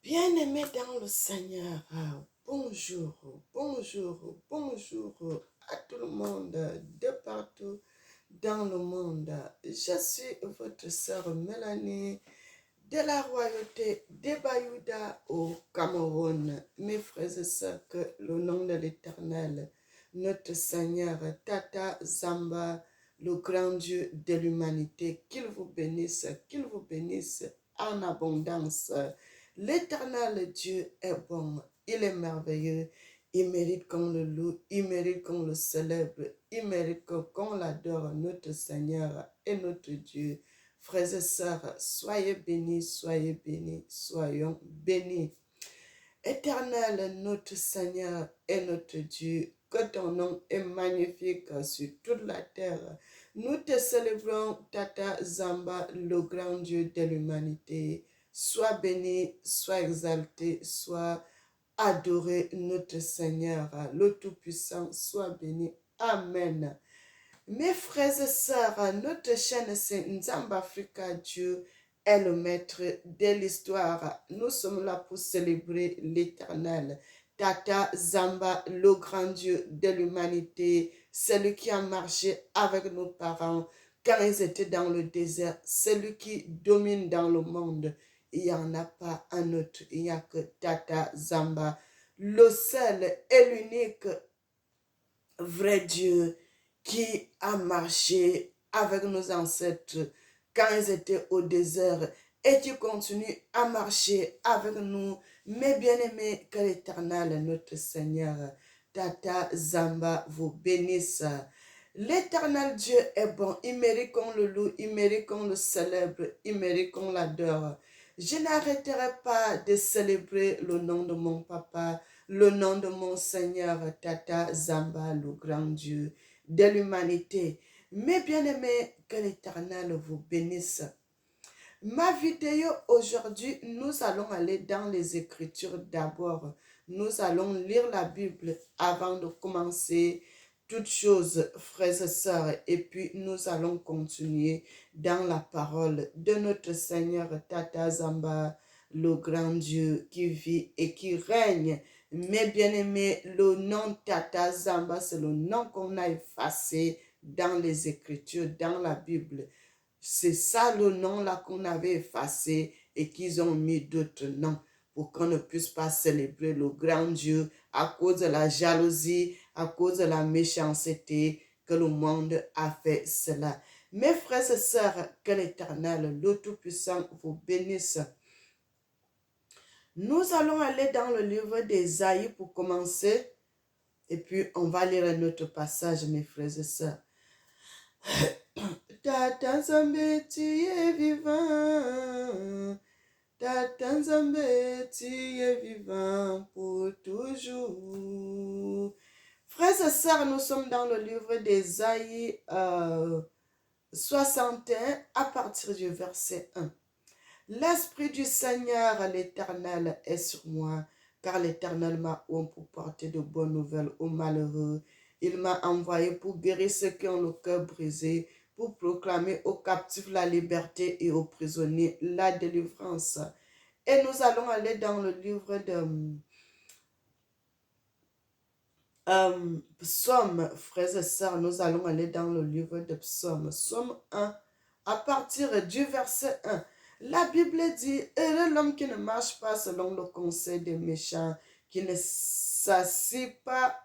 Bien-aimés dans le Seigneur, bonjour, bonjour, bonjour à tout le monde de partout dans le monde. Je suis votre sœur Mélanie de la royauté des Bayouda au Cameroun. Mes frères et sœurs, que le nom de l'Éternel, notre Seigneur, Tata Zamba, le grand Dieu de l'humanité, qu'il vous bénisse en abondance. L'Éternel Dieu est bon, il est merveilleux, il mérite qu'on le loue, il mérite qu'on le célèbre, il mérite qu'on l'adore, notre Seigneur et notre Dieu. Frères et sœurs, soyez bénis, soyons bénis. Éternel, notre Seigneur et notre Dieu, que ton nom est magnifique sur toute la terre. Nous te célébrons, Tata Zamba, le grand Dieu de l'humanité. Sois béni, sois exalté, sois adoré, notre Seigneur, le Tout-Puissant, soit béni. Amen. Mes frères et sœurs, notre chaîne c'est Nzamba Africa. Dieu est le maître de l'histoire. Nous sommes là pour célébrer l'Éternel. Tata Zamba, le grand Dieu de l'humanité, celui qui a marché avec nos parents quand ils étaient dans le désert, celui qui domine dans le monde. Il n'y en a pas un autre, il n'y a que Tata Zamba, le seul et l'unique vrai Dieu qui a marché avec nos ancêtres quand ils étaient au désert et qui continue à marcher avec nous. Mes bien-aimés, que l'Éternel, notre Seigneur, Tata Zamba, vous bénisse. L'Éternel Dieu est bon, il mérite qu'on le loue, il mérite qu'on le célèbre, il mérite qu'on l'adore. Je n'arrêterai pas de célébrer le nom de mon papa, le nom de mon Seigneur, Tata Zamba, le grand Dieu de l'humanité. Mes bien-aimés, que l'Éternel vous bénisse. Ma vidéo aujourd'hui, nous allons aller dans les Écritures d'abord. Nous allons lire la Bible avant de commencer toutes choses, frères et sœurs, et puis nous allons continuer dans la parole de notre Seigneur Tata Zamba, le grand Dieu qui vit et qui règne. Mes bien-aimés, le nom Tata Zamba, c'est le nom qu'on a effacé dans les Écritures, dans la Bible. C'est ça le nom là qu'on avait effacé et qu'ils ont mis d'autres noms pour qu'on ne puisse pas célébrer le grand Dieu à cause de la jalousie, à cause de la méchanceté que le monde a fait cela. Mes frères et sœurs, que l'Éternel, le Tout-Puissant, vous bénisse. Nous allons aller dans le livre d'Ésaïe pour commencer et puis on va lire un autre passage, mes frères et sœurs. Tata Nzambe, tu es vivant. Tata Nzambe, tu es vivant pour toujours. Frères et sœurs, nous sommes dans le livre d'Ésaïe 61 à partir du verset 1. L'Esprit du Seigneur, l'Éternel, est sur moi, car l'Éternel m'a oint pour porter de bonnes nouvelles aux malheureux. Il m'a envoyé pour guérir ceux qui ont le cœur brisé, pour proclamer aux captifs la liberté et aux prisonniers la délivrance. Et nous allons aller dans le livre de Psaume, frères et sœurs, nous allons aller dans le livre de Psaume, Psaume 1, à partir du verset 1. La Bible dit, heureux l'homme qui ne marche pas selon le conseil des méchants, qui ne s'assied pas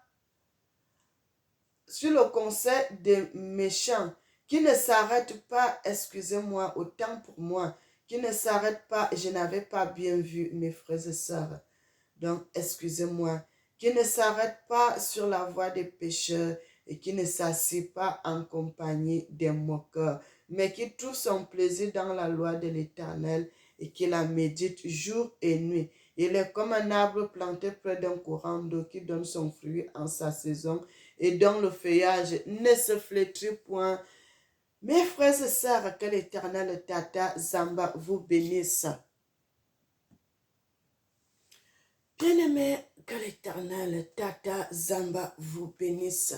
sur le conseil des méchants, qui ne s'arrête pas, excusez-moi, autant pour moi, qui ne s'arrête pas, je n'avais pas bien vu mes frères et sœurs, donc excusez-moi, qui ne s'arrête pas sur la voie des pécheurs et qui ne s'assied pas en compagnie des moqueurs, mais qui trouve son plaisir dans la loi de l'Éternel et qui la médite jour et nuit. Il est comme un arbre planté près d'un courant d'eau qui donne son fruit en sa saison et dont le feuillage ne se flétrit point. Mes frères et sœurs, que l'Éternel Tata Zamba vous bénisse. Bien-aimés, que l'Éternel Tata Zamba vous bénisse.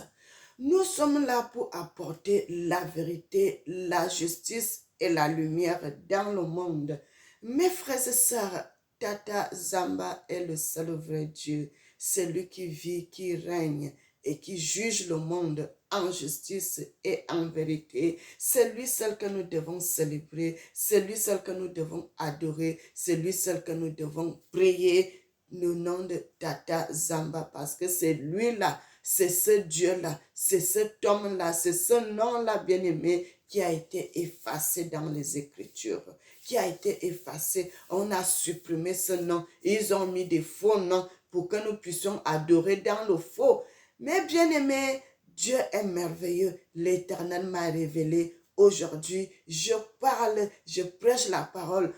Nous sommes là pour apporter la vérité, la justice et la lumière dans le monde. Mes frères et sœurs, Tata Zamba est le seul vrai Dieu. C'est lui qui vit, qui règne et qui juge le monde en justice et en vérité. C'est lui seul que nous devons célébrer. C'est lui seul que nous devons adorer. C'est lui seul que nous devons prier le nom de Tata Zamba parce que c'est lui-là, c'est ce Dieu-là, c'est cet homme-là, c'est ce nom-là bien-aimé qui a été effacé dans les Écritures, qui a été effacé. On a supprimé ce nom. Ils ont mis des faux noms pour que nous puissions adorer dans le faux. Mais bien-aimé, Dieu est merveilleux. L'Éternel m'a révélé. Aujourd'hui, je parle, je prêche la parole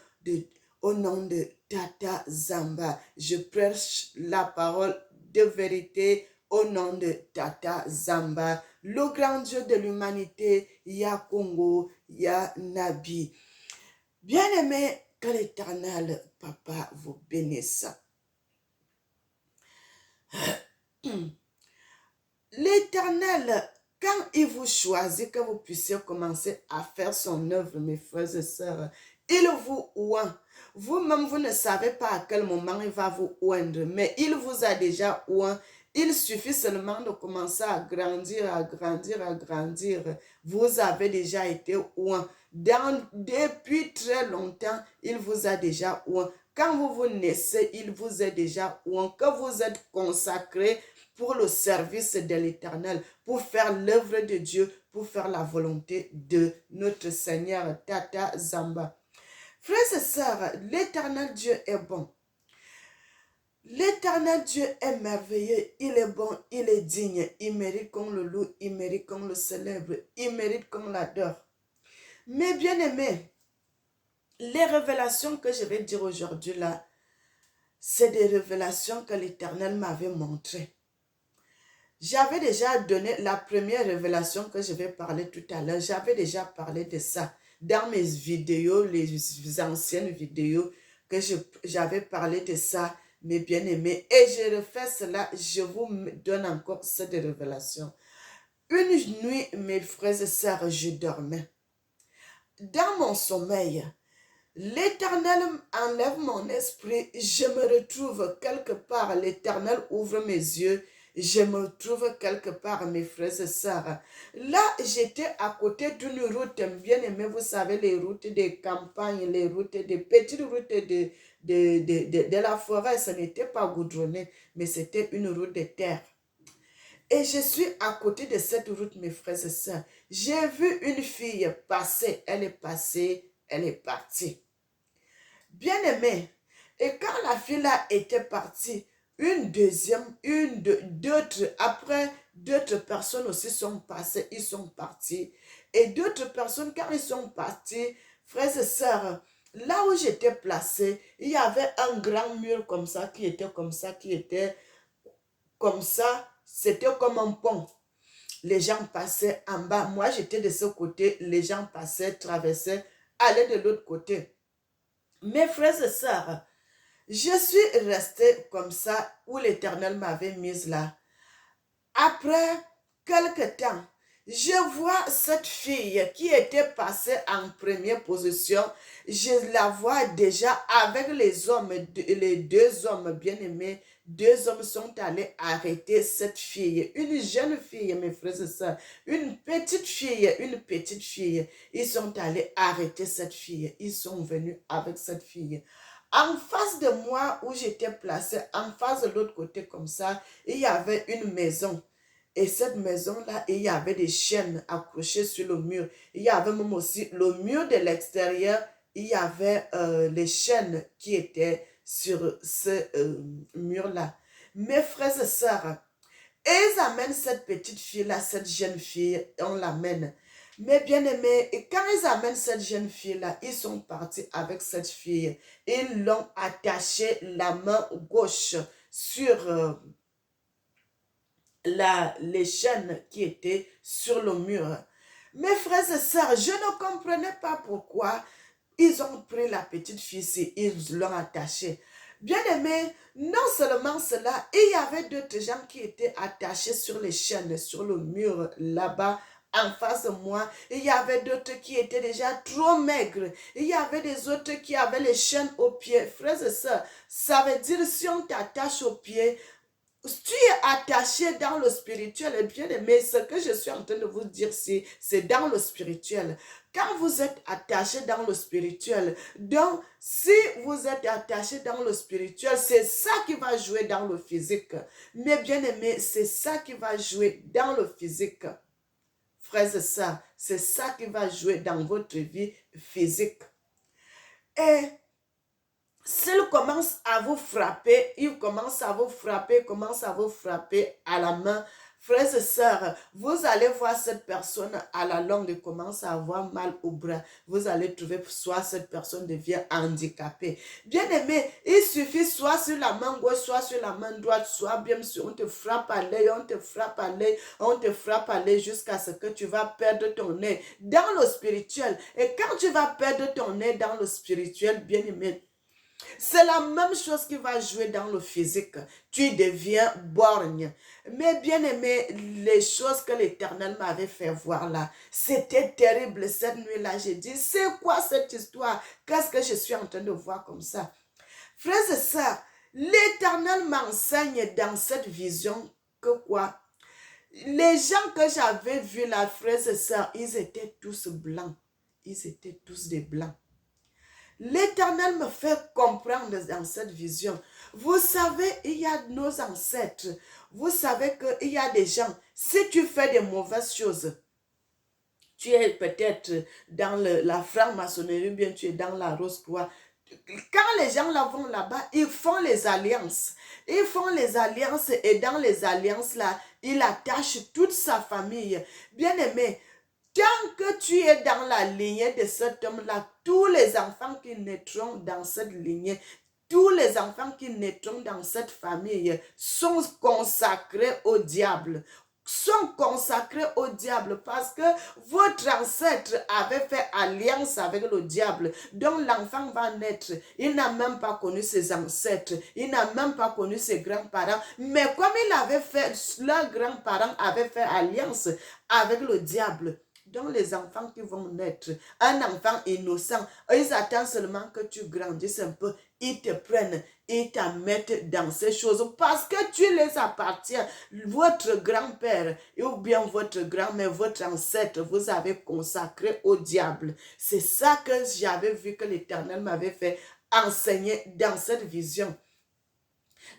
au nom de Tata Zamba. Je prêche la parole de vérité au nom de Tata Zamba. Le grand Dieu de l'humanité, Yah Congo, Yah Nabi. Bien-aimé, que l'Éternel, Papa, vous bénisse. L'Éternel, quand il vous choisit, que vous puissiez commencer à faire son œuvre, mes frères et sœurs, il vous oint. Vous-même, vous ne savez pas à quel moment il va vous oindre, mais il vous a déjà oint. Il suffit seulement de commencer à grandir, à grandir, à grandir. Vous avez déjà été oint. Depuis très longtemps, il vous a déjà oint. Quand vous naissez, il vous est déjà oint. Que vous êtes consacré pour le service de l'Éternel, pour faire l'œuvre de Dieu, pour faire la volonté de notre Seigneur, Tata Zamba. Frères et sœurs, l'Éternel Dieu est bon. L'Éternel Dieu est merveilleux, il est bon, il est digne, il mérite qu'on le loue, il mérite qu'on le célèbre, il mérite qu'on l'adore. Mais bien aimé, les révélations que je vais dire aujourd'hui là, c'est des révélations que l'Éternel m'avait montrées. J'avais déjà donné la première révélation que je vais parler tout à l'heure. J'avais déjà parlé de ça dans mes vidéos, les anciennes vidéos que j'avais parlé de ça, mes bien-aimés. Et je refais cela, je vous donne encore cette révélation. Une nuit, mes frères et sœurs, je dormais. Dans mon sommeil, l'Éternel enlève mon esprit. Je me retrouve quelque part. L'Éternel ouvre mes yeux. Je me trouve quelque part, mes frères et sœurs. Là, j'étais à côté d'une route bien aimée. Vous savez, les routes des campagnes, les routes des petites routes de la forêt. Ce n'était pas goudronné, mais c'était une route de terre. Et je suis à côté de cette route, mes frères et sœurs. J'ai vu une fille passer. Elle est passée, elle est partie. Bien aimée. Et quand la fille là était partie, après d'autres personnes aussi sont passées, ils sont partis. Et d'autres personnes, quand ils sont partis, frères et sœurs, là où j'étais placée, il y avait un grand mur comme ça, qui était comme ça, c'était comme un pont. Les gens passaient en bas. Moi, j'étais de ce côté, les gens passaient, traversaient, allaient de l'autre côté. Mes frères et sœurs, je suis restée comme ça où l'Éternel m'avait mise là. Après quelque temps, je vois cette fille qui était passée en première position. Je la vois déjà avec les hommes, les deux hommes bien-aimés. Deux hommes sont allés arrêter cette fille. Une jeune fille, mes frères et sœurs. Une petite fille. Ils sont allés arrêter cette fille. Ils sont venus avec cette fille. En face de moi, où j'étais placée, en face de l'autre côté comme ça, il y avait une maison. Et cette maison-là, il y avait des chaînes accrochées sur le mur. Il y avait même aussi le mur de l'extérieur. Il y avait les chaînes qui étaient sur ce mur-là. Mes frères et sœurs, ils amènent cette petite fille-là, cette jeune fille, on l'amène. Mais bien aimé, et quand ils amènent cette jeune fille-là, ils sont partis avec cette fille. Ils l'ont attachée la main gauche sur les chaînes qui étaient sur le mur. Mes frères et sœurs, je ne comprenais pas pourquoi ils ont pris la petite fille et ils l'ont attachée. Bien aimé, non seulement cela, il y avait d'autres gens qui étaient attachés sur les chaînes, sur le mur là-bas, en face de moi. Il y avait d'autres qui étaient déjà trop maigres. Il y avait des autres qui avaient les chaînes aux pieds. Frères et sœurs, ça veut dire si on t'attache aux pieds, tu es attaché dans le spirituel, et bien aimé, ce que je suis en train de vous dire, c'est dans le spirituel. Quand vous êtes attaché dans le spirituel, donc si vous êtes attaché dans le spirituel, c'est ça qui va jouer dans le physique. Mais bien aimé, c'est ça qui va jouer dans le physique. Frères et sœurs, c'est ça qui va jouer dans votre vie physique. Et s'il commence à vous frapper, il commence à vous frapper à la main. Frères et sœurs, vous allez voir cette personne à la longue commence à avoir mal au bras. Vous allez trouver soit cette personne devient handicapée. Bien aimé, il suffit soit sur la main gauche, soit sur la main droite, soit bien sûr on te frappe à l'œil, on te frappe à l'œil, on te frappe à l'œil jusqu'à ce que tu vas perdre ton œil dans le spirituel. Et quand tu vas perdre ton œil dans le spirituel, bien aimé, c'est la même chose qui va jouer dans le physique. Tu deviens borgne. Mais bien aimé, les choses que l'Éternel m'avait fait voir là, c'était terrible cette nuit-là. J'ai dit, c'est quoi cette histoire? Qu'est-ce que je suis en train de voir comme ça? Frères et sœurs, l'Éternel m'enseigne dans cette vision que quoi? Les gens que j'avais vus là, frères et sœurs, ils étaient tous blancs. Ils étaient tous des blancs. L'Éternel me fait comprendre dans cette vision. Vous savez, il y a nos ancêtres. Vous savez qu'il y a des gens, si tu fais des mauvaises choses, tu es peut-être dans la franc-maçonnerie, ou bien tu es dans la Rose-Croix. Quand les gens là vont là-bas, ils font les alliances. Ils font les alliances et dans les alliances là, ils attachent toute sa famille. Bien aimé, tant que tu es dans la lignée de cet homme-là, tous les enfants qui naîtront dans cette lignée, tous les enfants qui naîtront dans cette famille sont consacrés au diable. Sont consacrés au diable parce que votre ancêtre avait fait alliance avec le diable. Donc l'enfant va naître. Il n'a même pas connu ses ancêtres. Il n'a même pas connu ses grands-parents. Mais comme il avait fait, leurs grands-parents avaient fait alliance avec le diable. Donc les enfants qui vont naître, un enfant innocent, ils attendent seulement que tu grandisses un peu, ils te prennent, ils te mettent dans ces choses parce que tu les appartiens. Votre grand-père ou bien votre grand-mère, votre ancêtre, vous avez consacré au diable. C'est ça que j'avais vu que l'Éternel m'avait fait enseigner dans cette vision.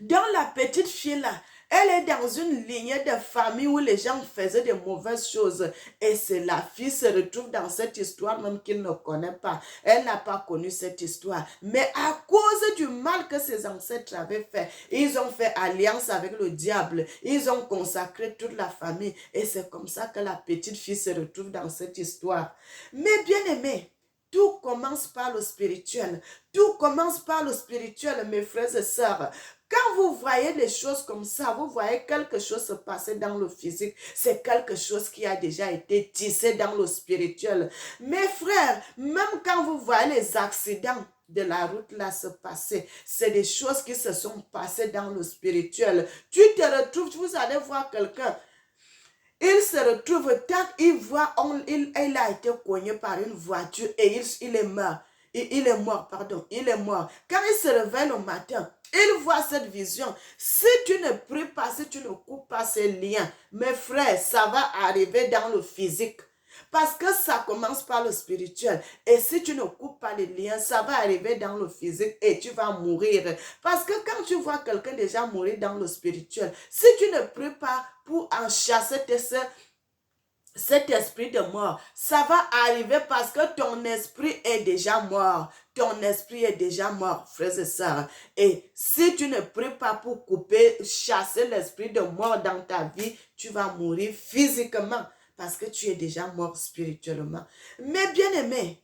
Dans la petite fille là, elle est dans une lignée de famille où les gens faisaient de mauvaises choses. Et c'est la fille se retrouve dans cette histoire même qu'il ne connaît pas. Elle n'a pas connu cette histoire. Mais à cause du mal que ses ancêtres avaient fait, ils ont fait alliance avec le diable. Ils ont consacré toute la famille. Et c'est comme ça que la petite fille se retrouve dans cette histoire. Mais bien aimé, tout commence par le spirituel. Tout commence par le spirituel, mes frères et sœurs. Quand vous voyez les choses comme ça, vous voyez quelque chose se passer dans le physique, c'est quelque chose qui a déjà été tissé dans le spirituel. Mes frères, même quand vous voyez les accidents de la route là se passer, c'est des choses qui se sont passées dans le spirituel. Tu te retrouves, vous allez voir quelqu'un, il se retrouve, tant il voit, il a été cogné par une voiture et il est mort. Il est mort, pardon, il est mort. Quand il se réveille le matin, il voit cette vision. Si tu ne pries pas, si tu ne coupes pas ces liens, mes frères, ça va arriver dans le physique. Parce que ça commence par le spirituel. Et si tu ne coupes pas les liens, ça va arriver dans le physique et tu vas mourir. Parce que quand tu vois quelqu'un déjà mourir dans le spirituel, si tu ne pries pas pour en chasser cet esprit de mort, ça va arriver parce que ton esprit est déjà mort. Ton esprit est déjà mort, frères et sœurs. Et si tu ne pries pas pour couper, chasser l'esprit de mort dans ta vie, tu vas mourir physiquement parce que tu es déjà mort spirituellement. Mais bien aimé,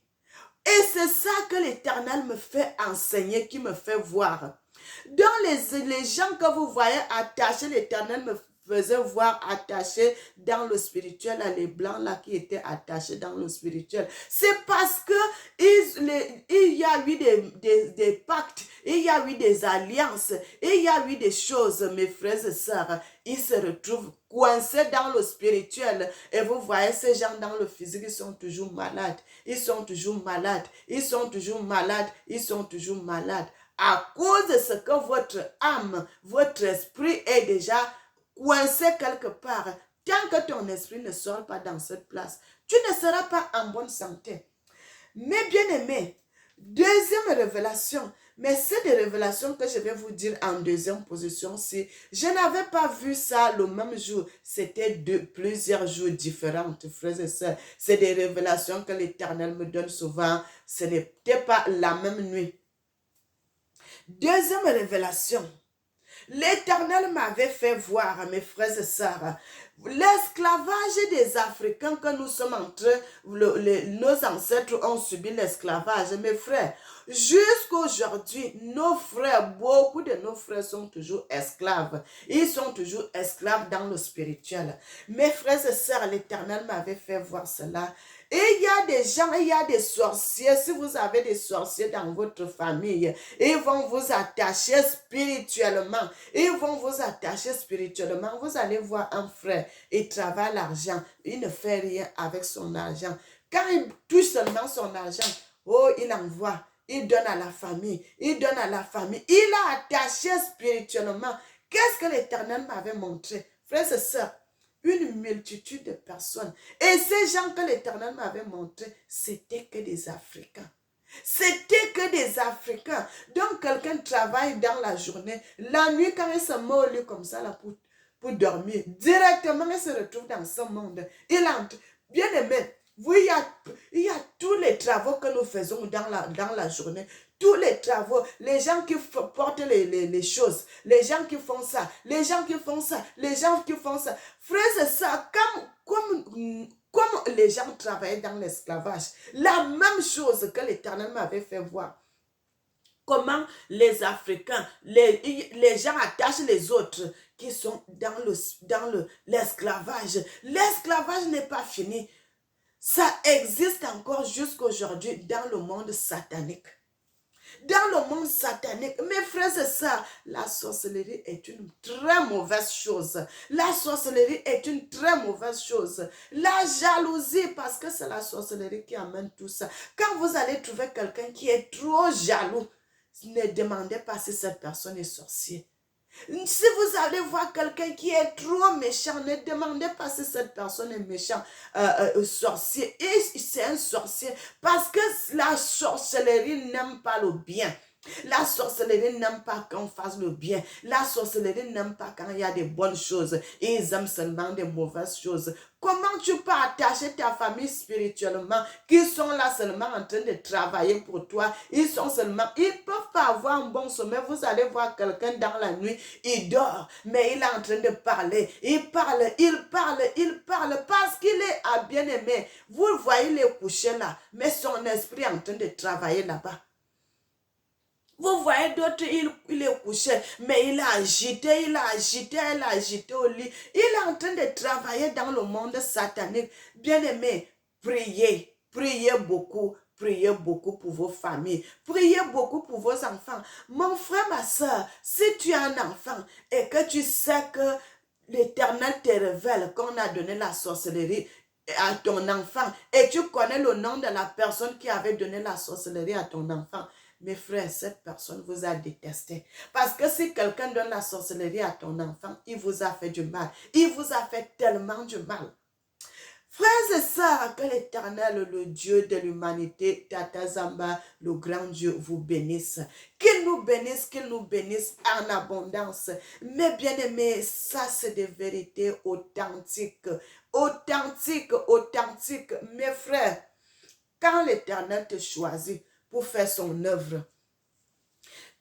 et c'est ça que l'Éternel me fait enseigner, qui me fait voir. Dans les gens que vous voyez attachés, l'Éternel me faisait voir attachés dans le spirituel, les blancs là qui étaient attachés dans le spirituel. C'est parce que il y a eu des pactes, il y a eu des alliances, il y a eu des choses, mes frères et sœurs, ils se retrouvent coincés dans le spirituel. Et vous voyez ces gens dans le physique, ils sont toujours malades. Ils sont toujours malades. Ils sont toujours malades. Ils sont toujours malades. À cause de ce que votre âme, votre esprit est déjà coincé quelque part. Tant que ton esprit ne sort pas dans cette place, tu ne seras pas en bonne santé. Mais bien aimé, deuxième révélation, mais c'est des révélations que je vais vous dire en deuxième position. Si je n'avais pas vu ça le même jour, c'était plusieurs jours différents, frères et sœurs. C'est des révélations que l'Éternel me donne souvent. Ce n'était pas la même nuit. Deuxième révélation. L'Éternel m'avait fait voir, mes frères et sœurs, l'esclavage des Africains que nous sommes en train, nos ancêtres ont subi l'esclavage, mes frères. Jusqu'aujourd'hui, nos frères, beaucoup de nos frères sont toujours esclaves. Ils sont toujours esclaves dans le spirituel. Mes frères et sœurs, l'Éternel m'avait fait voir cela. Et il y a des gens, il y a des sorciers. Si vous avez des sorciers dans votre famille, ils vont vous attacher spirituellement. Ils vont vous attacher spirituellement. Vous allez voir un frère, il travaille l'argent. Il ne fait rien avec son argent. Quand il touche seulement son argent, oh, il envoie. Il donne à la famille. Il donne à la famille. Il a attaché spirituellement. Qu'est-ce que l'Éternel m'avait montré? Frères et sœurs, une multitude de personnes. Et ces gens que l'Éternel m'avait montré, c'était que des Africains. C'était que des Africains. Donc, quelqu'un travaille dans la journée. La nuit, quand il se met au lit comme ça, là, pour dormir, directement, il se retrouve dans ce monde. Il entre. Bien aimé, oui, il y a tous les travaux que nous faisons dans la journée. Tous les travaux, les gens qui portent les choses, les gens qui font ça, les gens qui font ça, les gens qui font ça. Frères et sœurs, comme les gens travaillaient dans l'esclavage, la même chose que l'Éternel m'avait fait voir. Comment les Africains, les gens attachent les autres qui sont dans l'esclavage. L'esclavage n'est pas fini. Ça existe encore jusqu'aujourd'hui dans le monde satanique. Dans le monde satanique, mes frères et sœurs, la sorcellerie est une très mauvaise chose. La sorcellerie est une très mauvaise chose. La jalousie, parce que c'est la sorcellerie qui amène tout ça. Quand vous allez trouver quelqu'un qui est trop jaloux, ne demandez pas si cette personne est sorcière. Si vous allez voir quelqu'un qui est trop méchant, ne demandez pas si cette personne est méchant, sorcier. Et c'est un sorcier parce que la sorcellerie n'aime pas le bien. La sorcellerie n'aime pas qu'on fasse le bien. La sorcellerie n'aime pas quand il y a des bonnes choses. Ils aiment seulement des mauvaises choses. Comment tu peux attacher ta famille spirituellement qui sont là seulement en train de travailler pour toi? Ils peuvent pas avoir un bon sommeil. Vous allez voir quelqu'un dans la nuit, il dort, mais il est en train de parler. Il parle parce qu'il est à bien-aimé. Vous voyez les coucher là, mais son esprit est en train de travailler là-bas. Vous voyez d'autres, il est couché, mais il a agité au lit. Il est en train de travailler dans le monde satanique. Bien-aimé, priez beaucoup pour vos familles. Priez beaucoup pour vos enfants. Mon frère, ma soeur, si tu as un enfant et que tu sais que l'Éternel te révèle qu'on a donné la sorcellerie à ton enfant et tu connais le nom de la personne qui avait donné la sorcellerie à ton enfant, mes frères, cette personne vous a détesté. Parce que si quelqu'un donne la sorcellerie à ton enfant, il vous a fait du mal. Il vous a fait tellement du mal. Frères et sœurs, que l'Éternel, le Dieu de l'humanité, Tata Zamba, le grand Dieu, vous bénisse. Qu'il nous bénisse en abondance. Mais bien aimés, ça c'est des vérités authentiques. Authentiques. Mes frères, quand l'Éternel te choisit pour faire son œuvre,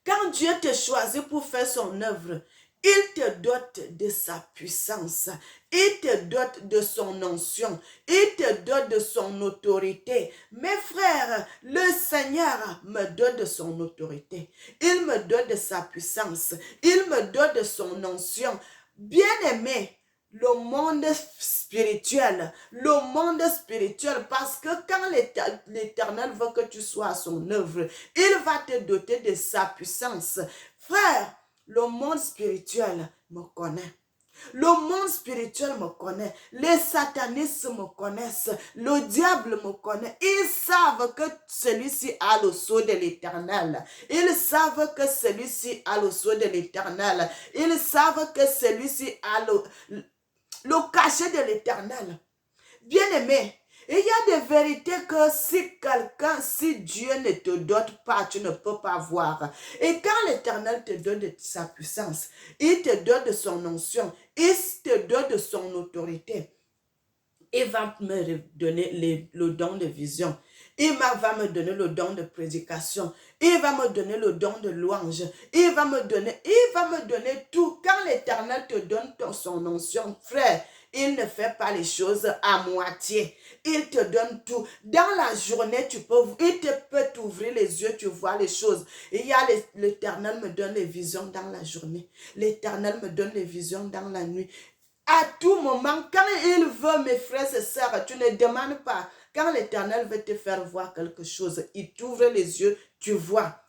quand Dieu te choisit pour faire son œuvre, il te dote de sa puissance, il te dote de son onction, il te dote de son autorité. Mes frères, le Seigneur me dote de son autorité, il me dote de sa puissance, il me dote de son onction. Bien-aimé, le monde spirituel. Le monde spirituel, parce que quand l'Éternel veut que tu sois à son œuvre, il va te doter de sa puissance. Frère, le monde spirituel me connaît. Le monde spirituel me connaît. Les satanistes me connaissent. Le diable me connaît. Ils savent que celui-ci a le sceau de l'Éternel. Ils savent que celui-ci a le sceau de l'Éternel. Ils savent que celui-ci a le cachet de l'Éternel. Bien-aimé, il y a des vérités que si Dieu ne te dote pas, tu ne peux pas voir. Et quand l'Éternel te donne de sa puissance, il te donne de son onction, il te donne de son autorité, il va me donner le don de vision. Il va me donner le don de prédication. Il va me donner le don de louange. Il va me donner tout. Quand l'Éternel te donne son onction, frère, il ne fait pas les choses à moitié. Il te donne tout. Dans la journée, il peut t'ouvrir les yeux, tu vois les choses. L'Éternel me donne les visions dans la journée. L'Éternel me donne les visions dans la nuit. À tout moment, quand il veut, mes frères et sœurs, tu ne demandes pas. Quand l'Éternel veut te faire voir quelque chose, il t'ouvre les yeux, tu vois.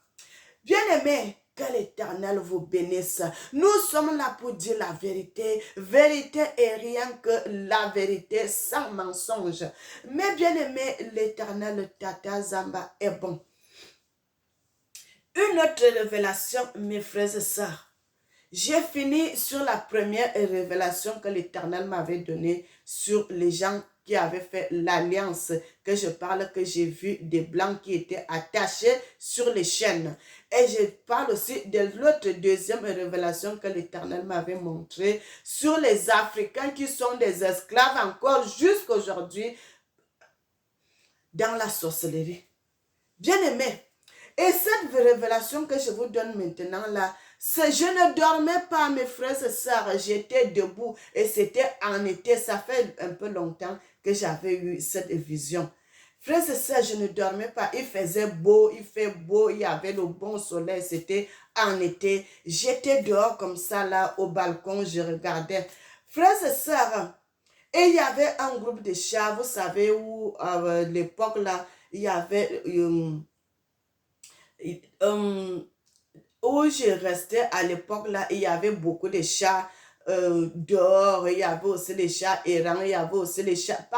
Bien-aimé, que l'Éternel vous bénisse. Nous sommes là pour dire la vérité. Vérité et rien que la vérité sans mensonge. Mais bien-aimé, l'Éternel Tata Zamba est bon. Une autre révélation, mes frères et sœurs. J'ai fini sur la première révélation que l'Éternel m'avait donnée sur les gens qui avaient fait l'alliance, que je parle, que j'ai vu des blancs qui étaient attachés sur les chaînes. Et je parle aussi de l'autre deuxième révélation que l'Éternel m'avait montrée sur les Africains qui sont des esclaves encore jusqu'à aujourd'hui dans la sorcellerie. Bien-aimés, et cette révélation que je vous donne maintenant là, je ne dormais pas, mes frères et sœurs, j'étais debout et c'était en été, ça fait un peu longtemps que j'avais eu cette vision. Frères et sœurs, je ne dormais pas, il faisait beau, il fait beau, il y avait le bon soleil, c'était en été. J'étais dehors comme ça là, au balcon, je regardais. Frères et sœurs, et il y avait un groupe de chats, vous savez où à l'époque là, il y avait... où je restais à l'époque là, il y avait beaucoup de chats dehors, il y avait aussi les chats errants, il y avait aussi les chats.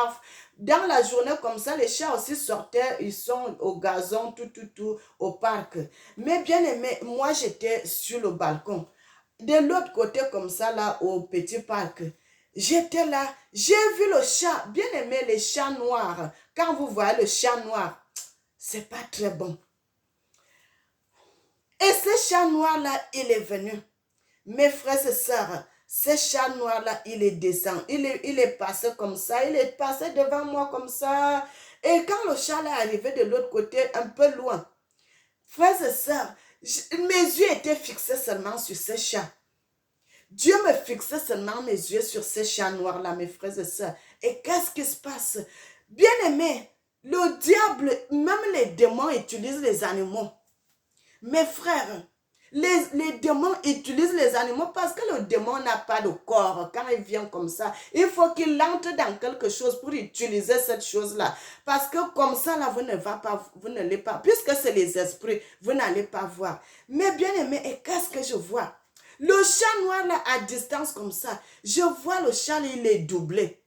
Dans la journée comme ça, les chats aussi sortaient, ils sont au gazon, tout, au parc. Mais bien aimé, moi j'étais sur le balcon. De l'autre côté comme ça là, au petit parc, j'étais là, j'ai vu le chat, bien aimé, les chats noirs. Quand vous voyez le chat noir, c'est pas très bon. Et ce chat noir-là, il est venu. Mes frères et sœurs, ce chat noir-là, il est descendu. Il est passé comme ça. Il est passé devant moi comme ça. Et quand le chat là est arrivé de l'autre côté, un peu loin, frères et sœurs, mes yeux étaient fixés seulement sur ce chat. Dieu me fixait seulement mes yeux sur ce chat noir-là, mes frères et sœurs. Et qu'est-ce qui se passe? Bien aimé, le diable, même les démons utilisent les animaux. Mes frères, les démons utilisent les animaux parce que le démon n'a pas de corps. Quand il vient comme ça, il faut qu'il entre dans quelque chose pour utiliser cette chose-là. Parce que comme ça, là, vous n'allez pas, puisque c'est les esprits, vous n'allez pas voir. Mais bien aimé, et qu'est-ce que je vois? Le chat noir, là, à distance comme ça, je vois le chat, il est doublé.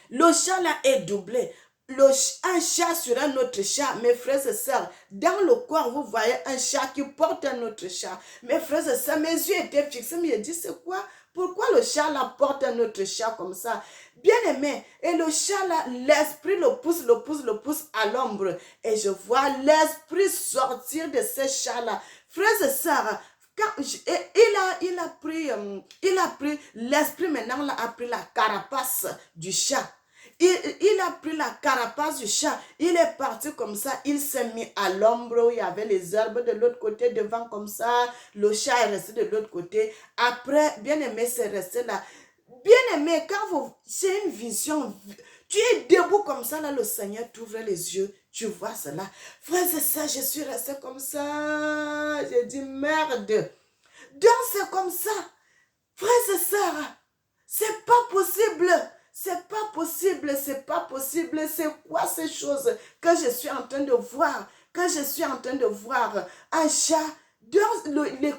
Le chat, là, est doublé. Un chat sur un autre chat, mes frères et sœurs, dans le corps, vous voyez un chat qui porte un autre chat. Mes frères et sœurs, mes yeux étaient fixés, mais je dis, c'est quoi? Pourquoi le chat là porte un autre chat comme ça? Bien aimé, et le chat là, l'esprit le pousse à l'ombre. Et je vois l'esprit sortir de ce chat là. Frères et sœurs, il a pris, l'esprit maintenant là, a pris la carapace du chat. Il a pris la carapace du chat, il est parti comme ça, il s'est mis à l'ombre où il y avait les herbes de l'autre côté, devant comme ça, le chat est resté de l'autre côté. Après, bien aimé, c'est resté là. Bien aimé, c'est une vision, tu es debout comme ça, là, le Seigneur t'ouvre les yeux, tu vois cela. Frère, c'est ça, je suis resté comme ça, j'ai dit merde. Donc c'est comme ça, frères et sœurs. C'est pas possible. C'est pas possible, c'est pas possible. C'est quoi ces choses que je suis en train de voir? Que je suis en train de voir un chat,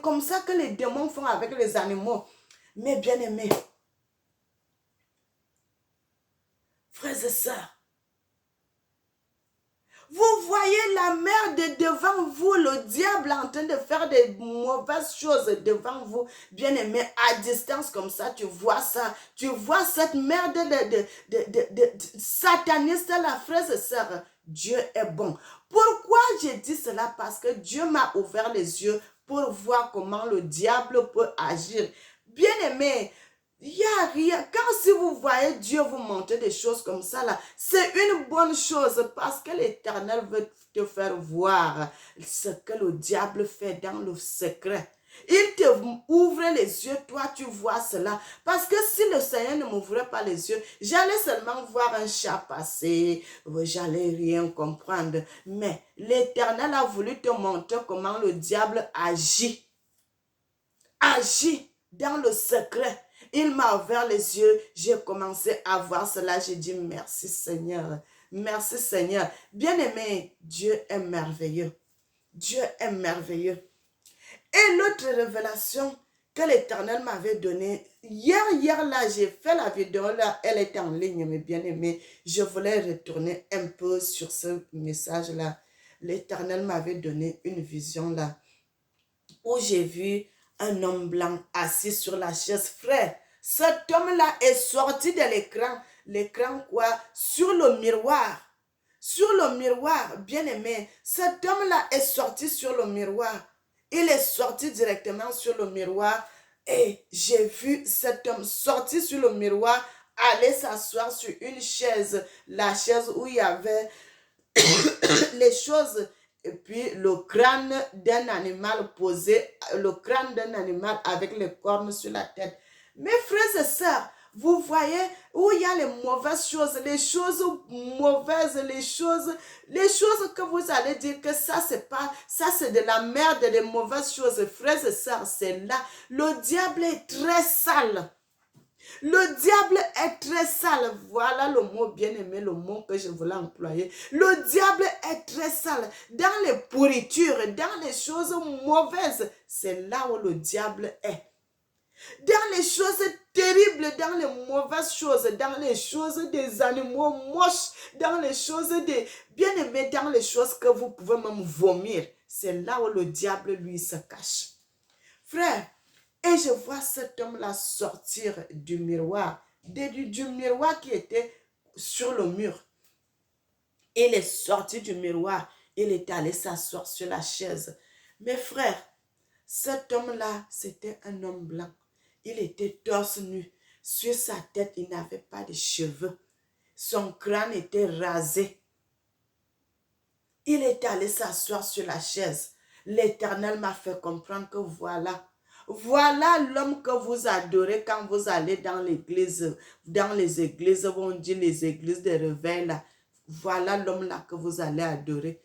comme ça que les démons font avec les animaux. Mes bien-aimés, frères et sœurs, vous voyez la merde devant vous, le diable en train de faire des mauvaises choses devant vous, bien-aimé, à distance comme ça, tu vois ça, tu vois cette merde de sataniste là, frères et sœurs. Dieu est bon. Pourquoi j'ai dit cela? Parce que Dieu m'a ouvert les yeux pour voir comment le diable peut agir. Bien-aimé, il n'y a rien. Quand si vous voyez Dieu vous montrer des choses comme ça, là, c'est une bonne chose parce que l'Éternel veut te faire voir ce que le diable fait dans le secret. Il te ouvre les yeux, toi tu vois cela. Parce que si le Seigneur ne m'ouvrait pas les yeux, j'allais seulement voir un chat passer, j'allais rien comprendre. Mais l'Éternel a voulu te montrer comment le diable agit. Agit dans le secret. Il m'a ouvert les yeux, j'ai commencé à voir cela, j'ai dit merci Seigneur, merci Seigneur. Bien-aimé, Dieu est merveilleux, Dieu est merveilleux. Et l'autre révélation que l'Éternel m'avait donnée, hier là, j'ai fait la vidéo là, elle était en ligne, mes bien-aimés, je voulais retourner un peu sur ce message là. L'Éternel m'avait donné une vision là, où j'ai vu un homme blanc assis sur la chaise. Frère, cet homme-là est sorti de l'écran. L'écran quoi? Sur le miroir. Sur le miroir, bien-aimé. Cet homme-là est sorti sur le miroir. Il est sorti directement sur le miroir. Et j'ai vu cet homme sorti sur le miroir, aller s'asseoir sur une chaise. La chaise où il y avait les choses. Et puis le crâne d'un animal posé, le crâne d'un animal avec les cornes sur la tête. Mes frères et sœurs, vous voyez où il y a les mauvaises choses, les choses mauvaises, les choses que vous allez dire que ça c'est pas, ça c'est de la merde, des mauvaises choses. Frères et sœurs, c'est là. Le diable est très sale. Le diable est très sale. Voilà le mot bien-aimé, le mot que je voulais employer. Le diable est très sale. Dans les pourritures, dans les choses mauvaises, c'est là où le diable est. Dans les choses terribles, dans les mauvaises choses, dans les choses des animaux moches, dans les choses des bien-aimés, dans les choses que vous pouvez même vomir. C'est là où le diable, lui, se cache. Frère, et je vois cet homme-là sortir du miroir, du miroir qui était sur le mur. Il est sorti du miroir, il est allé s'asseoir sur la chaise. Mes frères, cet homme-là, c'était un homme blanc. Il était torse nu. Sur sa tête, il n'avait pas de cheveux. Son crâne était rasé. Il est allé s'asseoir sur la chaise. L'Éternel m'a fait comprendre que voilà l'homme que vous adorez quand vous allez dans l'église. Dans les églises, on dit les églises de réveil là. Voilà l'homme là que vous allez adorer.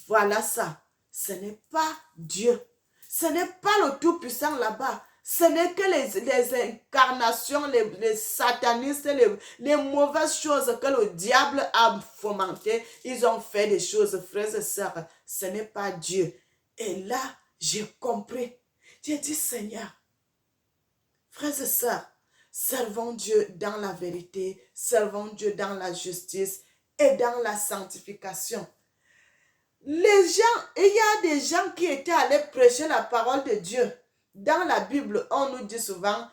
Voilà ça. Ce n'est pas Dieu. Ce n'est pas le Tout-Puissant là-bas. Ce n'est que les incarnations, les satanistes, les mauvaises choses que le diable a fomentées. Ils ont fait des choses, frères et sœurs. Ce n'est pas Dieu. Et là, j'ai compris. J'ai dit, Seigneur, frères et sœurs, servons Dieu dans la vérité, servons Dieu dans la justice et dans la sanctification. Les gens, il y a des gens qui étaient allés prêcher la parole de Dieu. Dans la Bible, on nous dit souvent,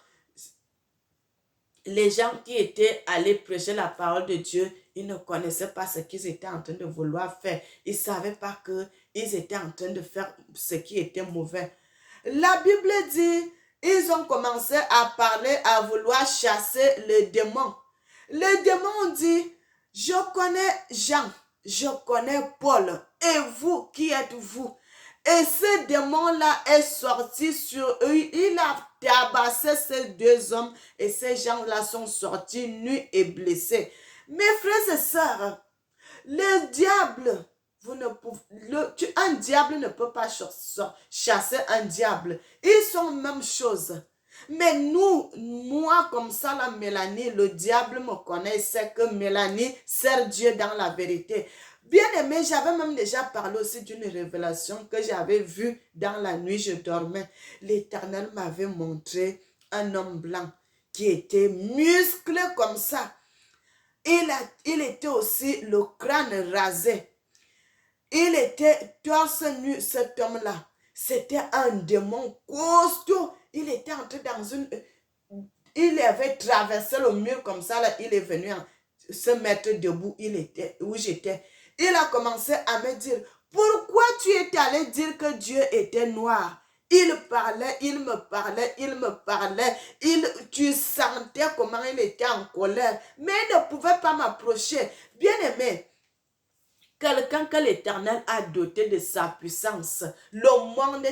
les gens qui étaient allés prêcher la parole de Dieu, ils ne connaissaient pas ce qu'ils étaient en train de vouloir faire. Ils ne savaient pas qu'ils étaient en train de faire ce qui était mauvais. La Bible dit, ils ont commencé à parler, à vouloir chasser les démons. Les démons ont dit, je connais Jean, je connais Paul, et vous, qui êtes-vous? Et ce démon-là est sorti sur eux, il a tabassé ces deux hommes, et ces gens-là sont sortis nus et blessés. Mes frères et sœurs, le diable, un diable ne peut pas chasser un diable. Ils sont même chose. Mais moi comme ça, la Mélanie, le diable me connaît, c'est que Mélanie sert Dieu dans la vérité. Bien aimé, j'avais même déjà parlé aussi d'une révélation que j'avais vue dans la nuit, je dormais. L'Éternel m'avait montré un homme blanc qui était musclé comme ça. Il était aussi le crâne rasé. Il était torse nu, cet homme-là. C'était un démon costaud. Il était entré dans une... Il avait traversé le mur comme ça, là. Il est venu se mettre debout où j'étais. Il a commencé à me dire, pourquoi tu es allé dire que Dieu était noir? Il parlait, il me parlait, il me parlait. Tu sentais comment il était en colère. Mais il ne pouvait pas m'approcher. Bien aimé, quelqu'un que l'Éternel a doté de sa puissance. Le monde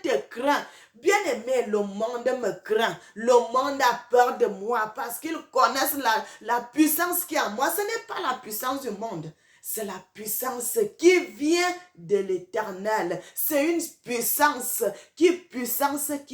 te craint. Bien aimé, le monde me craint. Le monde a peur de moi parce qu'ils connaissent la puissance qui est en moi. Ce n'est pas la puissance du monde. C'est la puissance qui vient de l'Éternel. C'est une puissance qui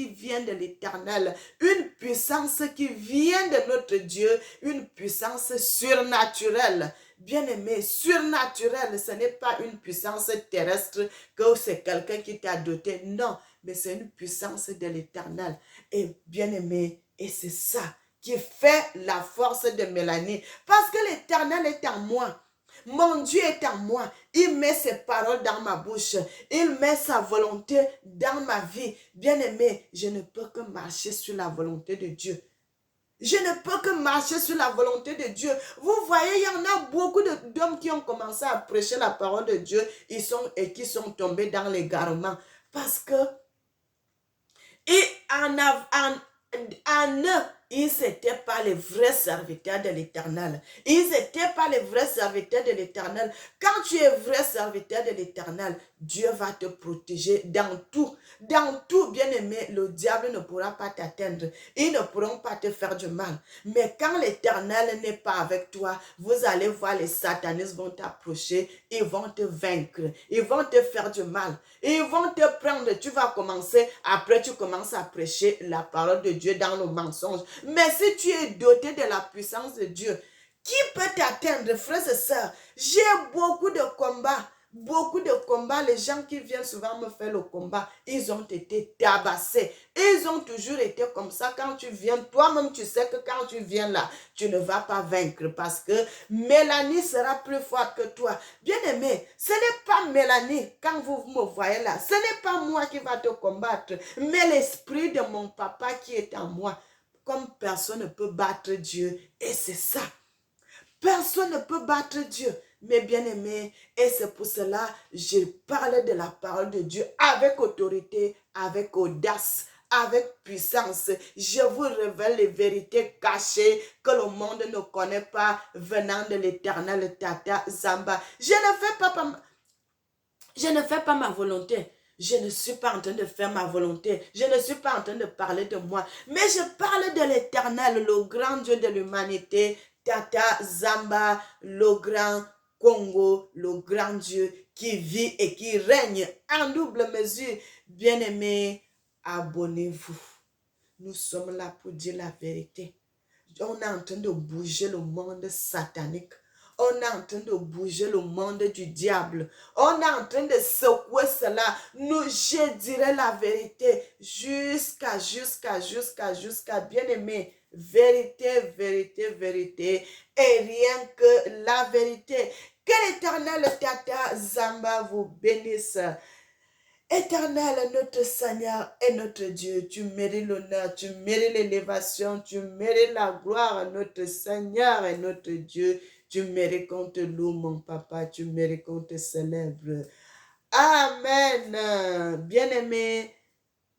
vient de l'Éternel. Une puissance qui vient de notre Dieu. Une puissance surnaturelle. Bien-aimé, surnaturel, ce n'est pas une puissance terrestre que c'est quelqu'un qui t'a doté. Non, mais c'est une puissance de l'Éternel. Et bien-aimé, et c'est ça qui fait la force de Mélanie. Parce que l'Éternel est en moi. Mon Dieu est en moi. Il met ses paroles dans ma bouche. Il met sa volonté dans ma vie. Bien-aimé, je ne peux que marcher sur la volonté de Dieu. Je ne peux que marcher sur la volonté de Dieu. Vous voyez, il y en a beaucoup d'hommes qui ont commencé à prêcher la parole de Dieu et qui sont tombés dans l'égarement. Parce que en eux, ils n'étaient pas les vrais serviteurs de l'Éternel. Ils n'étaient pas les vrais serviteurs de l'Éternel. Quand tu es vrai serviteur de l'Éternel, Dieu va te protéger dans tout. Dans tout, bien-aimé, le diable ne pourra pas t'atteindre. Ils ne pourront pas te faire du mal. Mais quand l'Éternel n'est pas avec toi, vous allez voir les satanistes vont t'approcher, ils vont te vaincre, ils vont te faire du mal, ils vont te prendre. Tu vas commencer, après tu commences à prêcher la parole de Dieu dans le mensonge. Mais si tu es doté de la puissance de Dieu, qui peut t'atteindre, frères et sœurs? J'ai beaucoup de combats. Beaucoup de combats, les gens qui viennent souvent me faire le combat, ils ont été tabassés. Ils ont toujours été comme ça. Quand tu viens, toi-même tu sais que quand tu viens là, tu ne vas pas vaincre parce que Mélanie sera plus forte que toi. Bien aimé, ce n'est pas Mélanie, quand vous me voyez là, ce n'est pas moi qui va te combattre, mais l'esprit de mon papa qui est en moi. Comme personne ne peut battre Dieu. Et c'est ça. Personne ne peut battre Dieu. Mais bien aimé, et c'est pour cela je parle de la parole de Dieu avec autorité, avec audace, avec puissance. Je vous révèle les vérités cachées que le monde ne connaît pas venant de l'Éternel Tata Zamba. Je ne fais pas ma volonté. Je ne suis pas en train de faire ma volonté. Je ne suis pas en train de parler de moi. Mais je parle de l'Éternel, le grand Dieu de l'humanité, Tata Zamba, le grand Congo, le grand Dieu qui vit et qui règne en double mesure. Bien-aimés, abonnez-vous. Nous sommes là pour dire la vérité. On est en train de bouger le monde satanique. On est en train de bouger le monde du diable. On est en train de secouer cela. Je dirais la vérité jusqu'à bien aimé. Vérité, vérité, vérité. Et rien que la vérité. Que l'Éternel Tata Zamba vous bénisse. Éternel, notre Seigneur et notre Dieu, tu mérites l'honneur, tu mérites l'élévation, tu mérites la gloire, notre Seigneur et notre Dieu. Tu mérites qu'on te loue, mon papa, tu mérites qu'on te célèbre. Amen. Bien-aimés,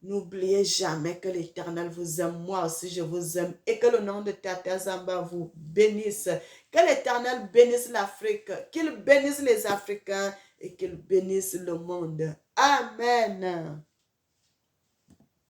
n'oubliez jamais que l'Éternel vous aime, moi aussi je vous aime, et que le nom de Tata Zamba vous bénisse. Que l'Éternel bénisse l'Afrique, qu'il bénisse les Africains et qu'il bénisse le monde. Amen.